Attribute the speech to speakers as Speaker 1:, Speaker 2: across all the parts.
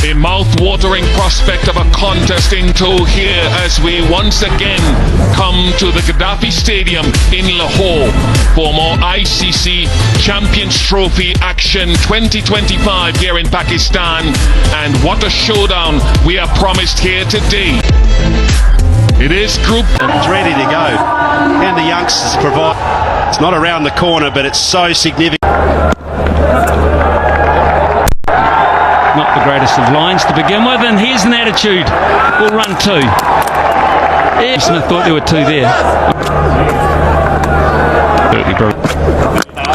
Speaker 1: A mouth-watering prospect of a contest in tow here as we once again come to the Gaddafi Stadium in Lahore for more ICC Champions Trophy action 2025 here in Pakistan. And what a showdown we are promised here today. It is Group.
Speaker 2: It's ready to go. And the youngsters provide. It's not around the corner, but it's so significant.
Speaker 3: Not the greatest of lines to begin with, and here's an attitude. We'll run two. Smith thought there were two there.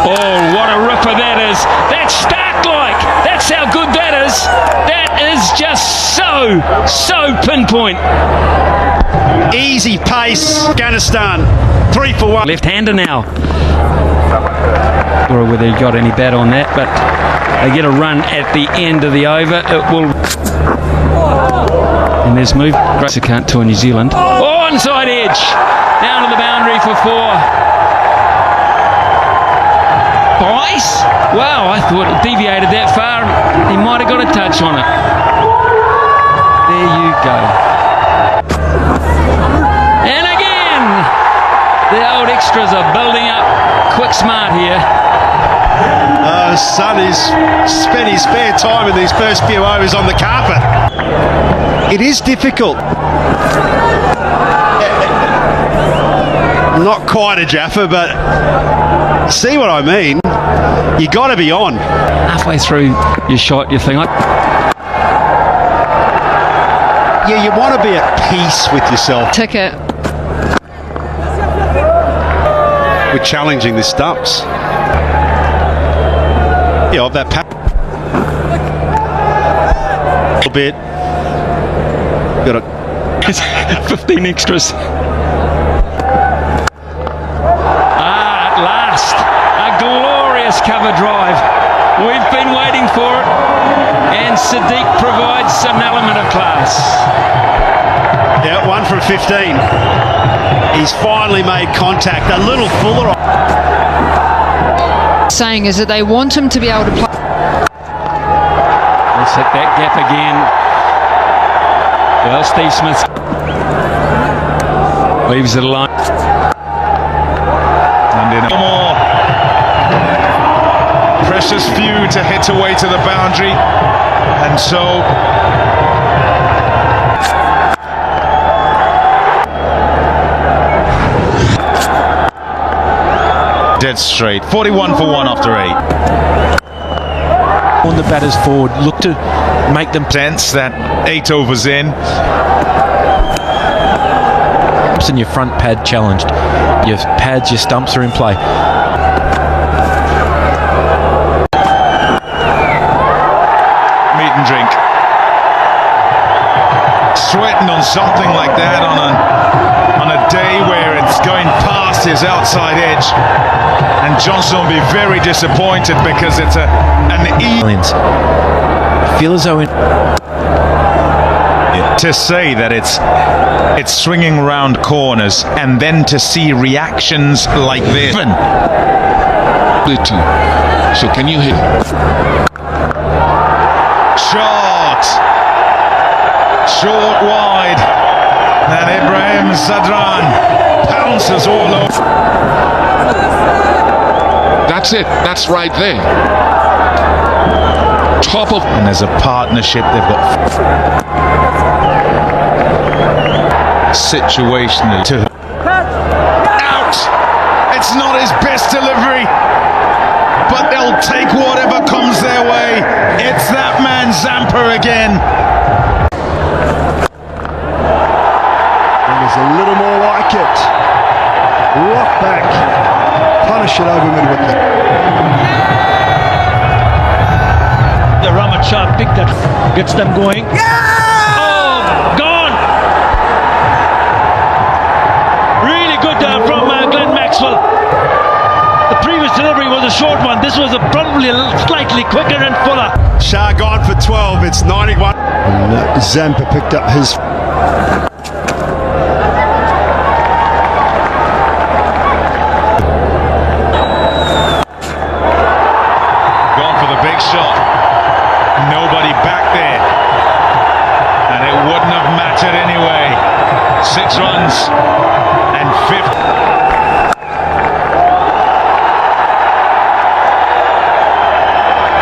Speaker 3: Oh, what a ripper that is. That's Stark-like. That's how good that is. That is just so pinpoint.
Speaker 2: Easy pace. Afghanistan, 3 for 1.
Speaker 3: Left-hander now. Or whether he got any bat on that, but they get a run at the end of the over. It will. And there's move. Can't tour New Zealand. Oh, inside edge. Down to the boundary for 4. Bice? Wow, I thought it deviated that far. He might have got a touch on it. There you go. And again, the old extras are building up. Quick smart here.
Speaker 2: Son has spent his spare time in these first few overs on the carpet. It is difficult. Not quite a Jaffa, but see what I mean? You got to be on.
Speaker 3: Halfway through your shot, you think,
Speaker 2: yeah, you want to be at peace with yourself.
Speaker 4: Ticket.
Speaker 2: We're challenging the stumps. Yeah, of that a little bit. Got it.
Speaker 3: 15 extras. At last, a glorious cover drive. We've been waiting for it, and Sadiq provides some element of class.
Speaker 2: Yeah, 1 from 15. He's finally made contact. A little fuller.
Speaker 4: Saying is that they want him to be able to play.
Speaker 3: Let's hit that gap again. Well, Steve Smith leaves it alone.
Speaker 5: And in more precious few to hit away to the boundary, and so dead straight. 41 for 1 after 8.
Speaker 6: On the batters forward, look to make them
Speaker 5: Sense that 8 overs in.
Speaker 6: and your front pad challenged. Your pads, your stumps are in play.
Speaker 5: Meat and drink. Sweating on something like that on a day where it's going past his outside edge, and Johnson will be very disappointed because it's an
Speaker 6: Feel as though
Speaker 5: to say that it's swinging round corners, and then to see reactions like this.
Speaker 1: So can you hit?
Speaker 5: Short wide, and Ibrahim Sadran pounces all over.
Speaker 1: That's it. That's right there. Top of.
Speaker 5: And as a partnership, they've got situational to out. It's not his best delivery, but they'll take whatever comes their way. It's that man Zampa again.
Speaker 7: A little more like it. Rock back. Punish it over mid-wicket.
Speaker 8: The Rahmat Shah pick that gets them going. Oh, gone! Really good from Glenn Maxwell. The previous delivery was a short one. This was probably slightly quicker and fuller.
Speaker 2: Shah gone for 12. It's 91.
Speaker 7: And Zampa picked up his.
Speaker 5: Shot. Nobody back there. runs and 50.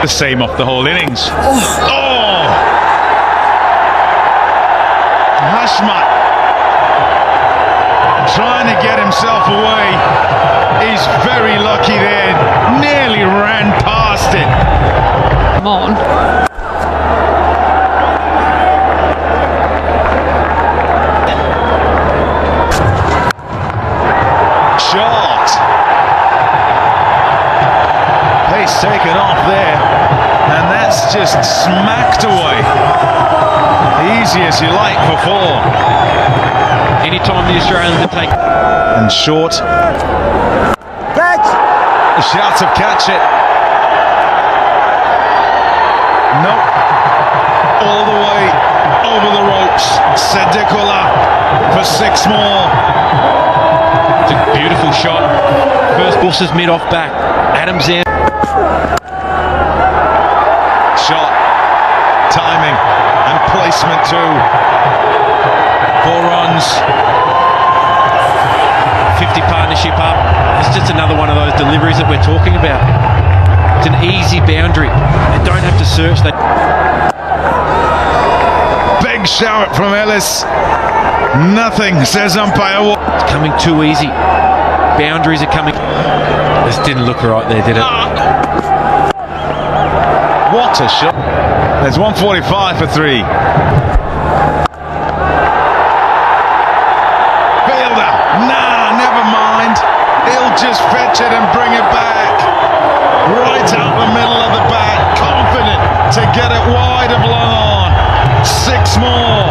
Speaker 5: The same off the whole innings. Oh! Hashmat trying to get himself away. He's very lucky there. Nearly ran past it.
Speaker 4: Come on.
Speaker 5: Shot. Pace taken off there. And that's just smacked away. Easy as you like for 4.
Speaker 3: Anytime the Australians can take.
Speaker 5: And short.
Speaker 7: Catch!
Speaker 5: The shouts of catch it. Nope. All the way over the ropes. Sedikola for 6 more.
Speaker 3: It's a beautiful shot. First ball is mid off back. Adams in.
Speaker 5: Shot. Timing and placement too. 4 runs.
Speaker 6: 50 partnership up. It's just another one of those deliveries that we're talking about. It's an easy boundary. They don't have to search.
Speaker 5: Big shout from Ellis. Nothing, says umpire.
Speaker 6: It's coming too easy. Boundaries are coming. This didn't look right there, did it?
Speaker 5: What a shot. There's 145 for 3. Fielder. Nah, never mind. He'll just fetch it and bring it back. Right out the middle of the bat. Confident to get it wide of long on. 6 more.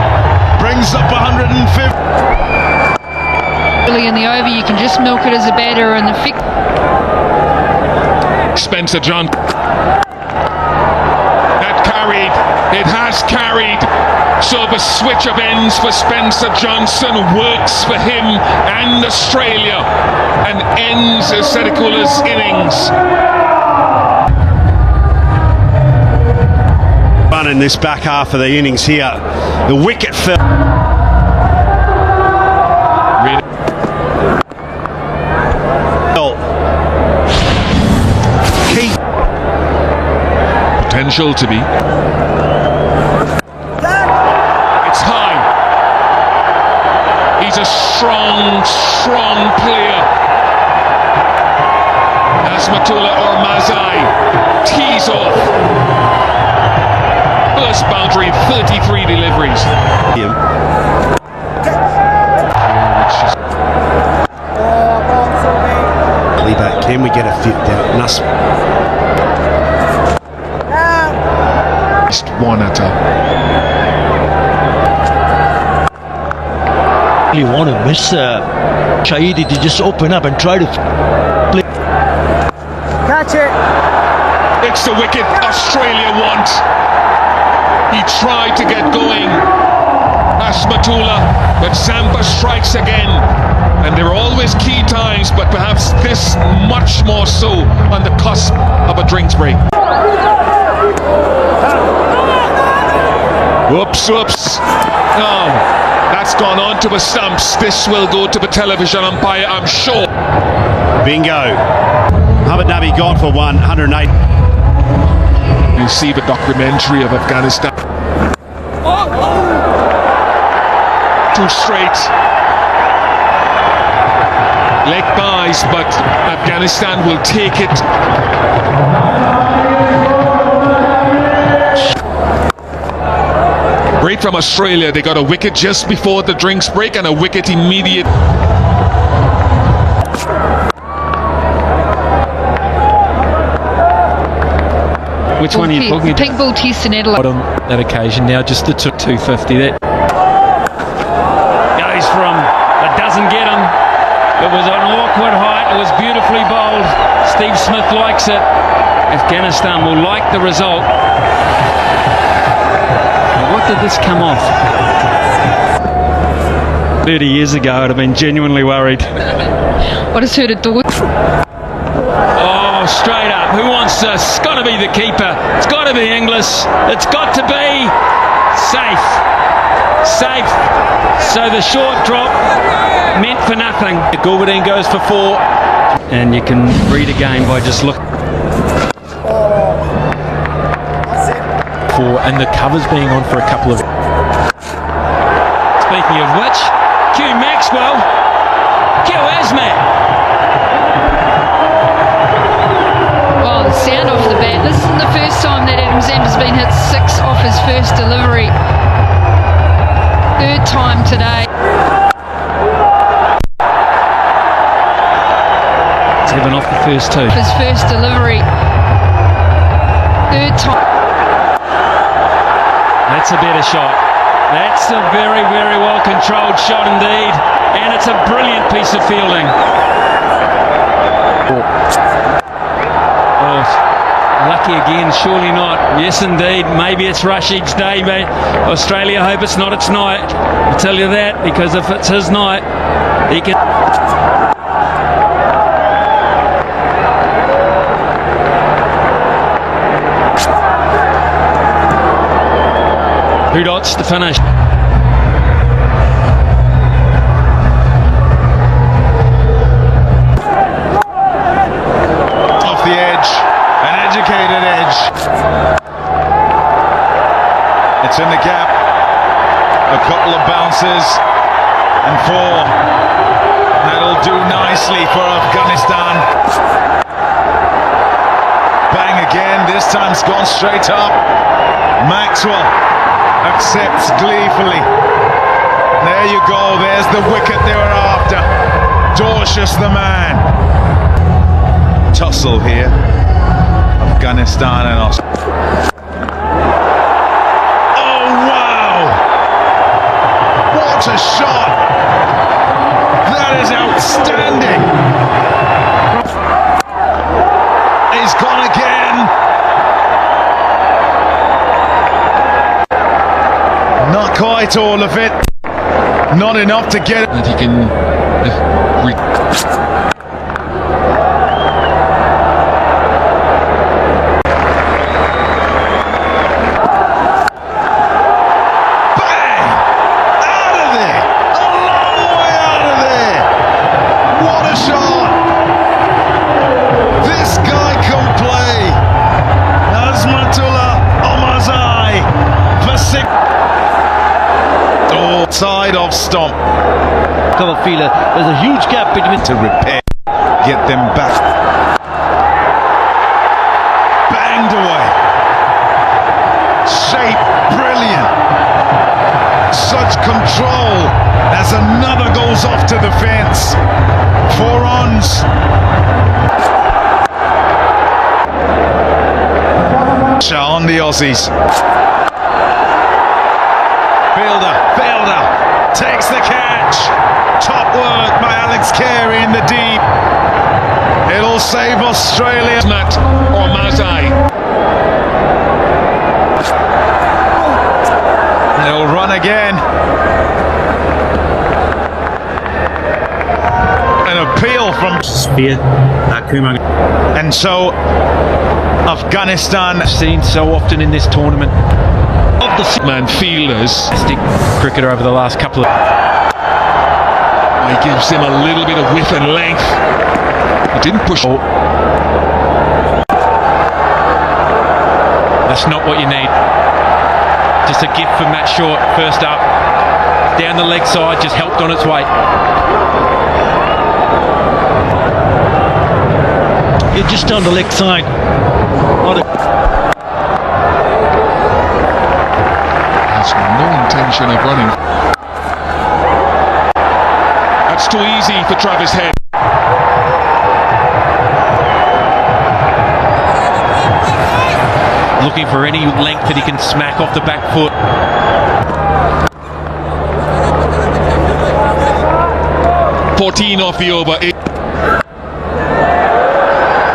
Speaker 5: Brings up 150.
Speaker 4: Early in the over, you can just milk it as a batter and the fix.
Speaker 1: Spencer John. That carried. It has carried. So the switch of ends for Spencer Johnson works for him and Australia and ends Sedikula's innings.
Speaker 2: Fun in this back half of the innings here. The wicket fell. Key.
Speaker 1: Potential to be. It's high. He's a strong player. Asmatullah or Mazai tees off. First boundary, 33 deliveries.
Speaker 2: Can we get a 5th out? Nas.
Speaker 1: Just one at a.
Speaker 8: You want to miss Shahidi to just open up and try to play.
Speaker 7: Catch it!
Speaker 1: It's the wicket Australia want. He tried to get going, Asmatullah, but Zampa strikes again. And there are always key times, but perhaps this much more so on the cusp of a drinks break. Whoops. No, that's gone on to the stumps. This will go to the television umpire, I'm sure.
Speaker 2: Bingo. Muhammad Nabi gone for 108.
Speaker 1: You see the documentary of Afghanistan. Too straight. Leg buys, but Afghanistan will take it. Great from Australia. They got a wicket just before the drinks break and a wicket immediate.
Speaker 3: Which one are you talking about?
Speaker 4: Pink ball test in Adelaide.
Speaker 6: On that occasion, now just the 250 there.
Speaker 3: Goes from, but doesn't get him. It was an awkward height. It was beautifully bowled. Steve Smith likes it. Afghanistan will like the result. What did this come off? 30 years ago, I'd have been genuinely worried.
Speaker 4: I just heard a door.
Speaker 3: Oh, straight up. Who wants this? It's got to be the keeper. It's got to be Inglis. It's got to be safe. So the short drop meant for nothing.
Speaker 6: Gulbadine goes for 4.
Speaker 3: And you can read a game by just looking.
Speaker 6: And the cover's being on for a couple of...
Speaker 3: Speaking of which, Q Maxwell, Q Asmat.
Speaker 4: Well, the sound off the bat. This isn't the first time that Adam Zamba's been hit 6 off his first delivery. Third time today.
Speaker 3: 7 off the first 2.
Speaker 4: His first delivery. Third time.
Speaker 3: That's a better shot. That's a very, very well controlled shot indeed. And it's a brilliant piece of fielding. Oh, lucky again, surely not. Yes, indeed. Maybe it's Rashid's day, mate. Australia hope it's not its night. I'll tell you that, because if it's his night, he can... Who dots to finish?
Speaker 5: Off the edge, an educated edge. It's in the gap. A couple of bounces and 4. That'll do nicely for Afghanistan. Bang again. This time it's gone straight up. Maxwell accepts gleefully. There you go, there's the wicket they were after. Dorcius the man. Tussle here. Afghanistan and Australia. Oh wow! What a shot! That is outstanding! He's gone again! Not quite all of it. Not enough to get it.
Speaker 1: That he can
Speaker 5: Bang! Out of there! A long way out of there! What a shot! This guy can play! Azmatullah Omarzai for 6. Side of stomp.
Speaker 8: Cover fielder. There's a huge gap between.
Speaker 5: To repair, get them back. Banged away. Shape brilliant. Such control as another goes off to the fence. 4 runs. On the Aussies. Fielder takes the catch. Top work by Alex Carey in the deep. It'll save Australia.
Speaker 1: Matt or Mazai.
Speaker 5: They'll run again. An appeal from
Speaker 9: Spear, Kuma.
Speaker 5: and so Afghanistan
Speaker 6: Seen so often in this tournament.
Speaker 8: Of the
Speaker 1: Man fielders.
Speaker 6: Fantastic cricketer over the last couple of...
Speaker 1: He gives him a little bit of width and length. He didn't push.
Speaker 6: That's not what you need. Just a gift from Matt Short, first up. Down the leg side, just helped on its way.
Speaker 8: You're just on the leg side.
Speaker 1: Has no intention of running. That's too easy for Travis Head.
Speaker 6: Looking for any length that he can smack off the back foot.
Speaker 1: 14 off the over.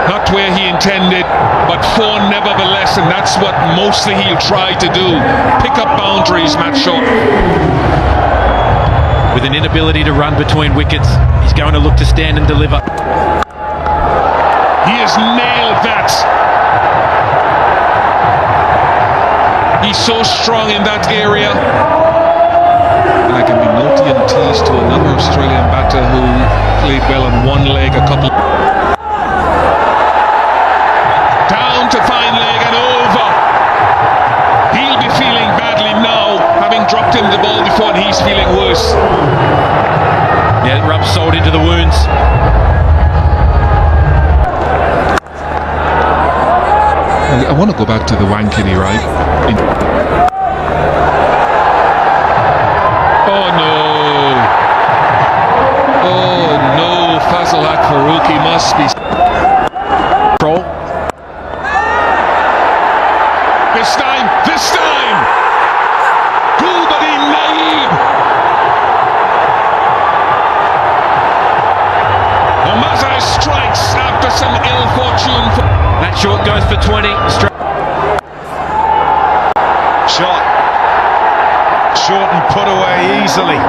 Speaker 1: Not where he intended, but 4 nevertheless, and that's what mostly he'll try to do. Pick up boundaries, Matt Short.
Speaker 6: With an inability to run between wickets, he's going to look to stand and deliver.
Speaker 1: He has nailed that. He's so strong in that area. I can be naughty and tease to another Australian batter who played well on one leg a couple. Down to fine leg and over. He'll be feeling badly now, having dropped him the ball before, and he's feeling worse.
Speaker 6: Yeah, it rubs salt into the wounds.
Speaker 1: I want to go back to the Wankini, right? Oh no, Fazal Faruqi must be.
Speaker 6: Roll.
Speaker 1: This time! Gulbadin Naeeb! Mazai strikes after some ill fortune.
Speaker 6: That short goes for 20.
Speaker 5: Short and put away easily.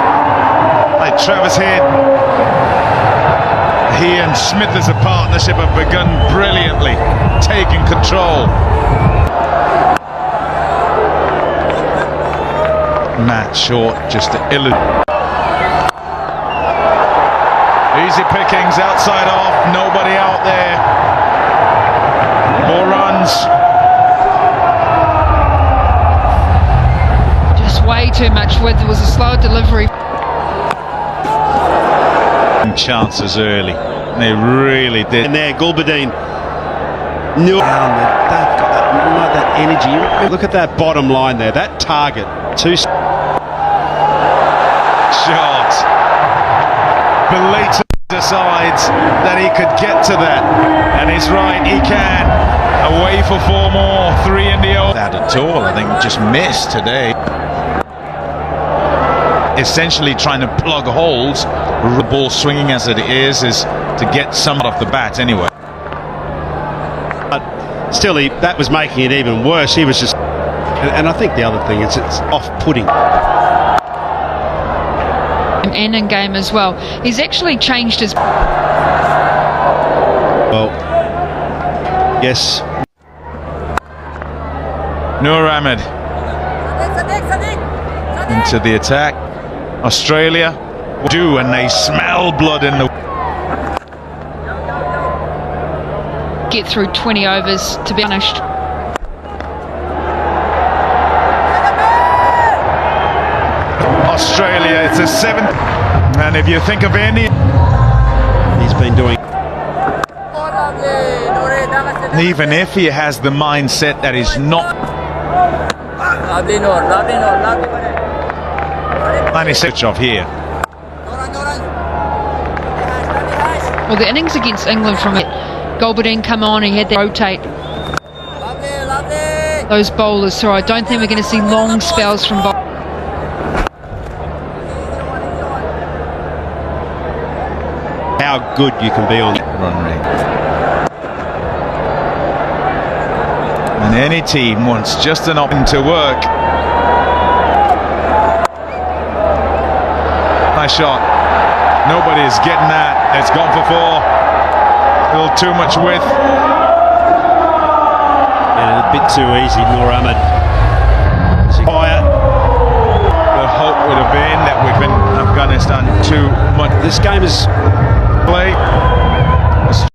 Speaker 5: Like Travis Head. He and Smith as a partnership have begun brilliantly, taking control. Matt Short just to illustrate. Easy pickings outside off, nobody out there. More runs.
Speaker 4: Just way too much width. It was a slow delivery.
Speaker 5: Chances early. They really did.
Speaker 2: And there, Gulbadin. They've got that energy. Look at that bottom line there. That target.
Speaker 5: Shot. Belated decides that he could get to that. And he's right, he can. Away for 4 more. 3 in the over. That at all, I think, just missed today. Essentially trying to plug holes. The ball swinging as it is to get some off the bat anyway.
Speaker 2: But still, that was making it even worse. He was just, and I think the other thing is it's off-putting.
Speaker 4: And in game as well. He's actually changed his.
Speaker 2: Well, yes.
Speaker 5: Noor Ahmed into the attack. Australia do, and they smell blood in the.
Speaker 4: Get through 20 overs to be punished.
Speaker 5: Australia, it's a 7th, and if you think of any,
Speaker 2: He's been doing.
Speaker 5: even if he has the mindset that he's not. 96 off here.
Speaker 4: Well, the innings against England from it, Gulbadin come on, he had to rotate those bowlers, so I don't think we're going to see long spells from bowlers.
Speaker 2: How good you can be on
Speaker 5: Run rate. And any team wants just an option to work. Nice shot. Nobody's getting that. It's gone for 4. A little too much width.
Speaker 2: and a bit too easy. Noor Ahmed. Quiet.
Speaker 5: The hope would have been that we've been Afghanistan too much.
Speaker 2: This game is
Speaker 5: play.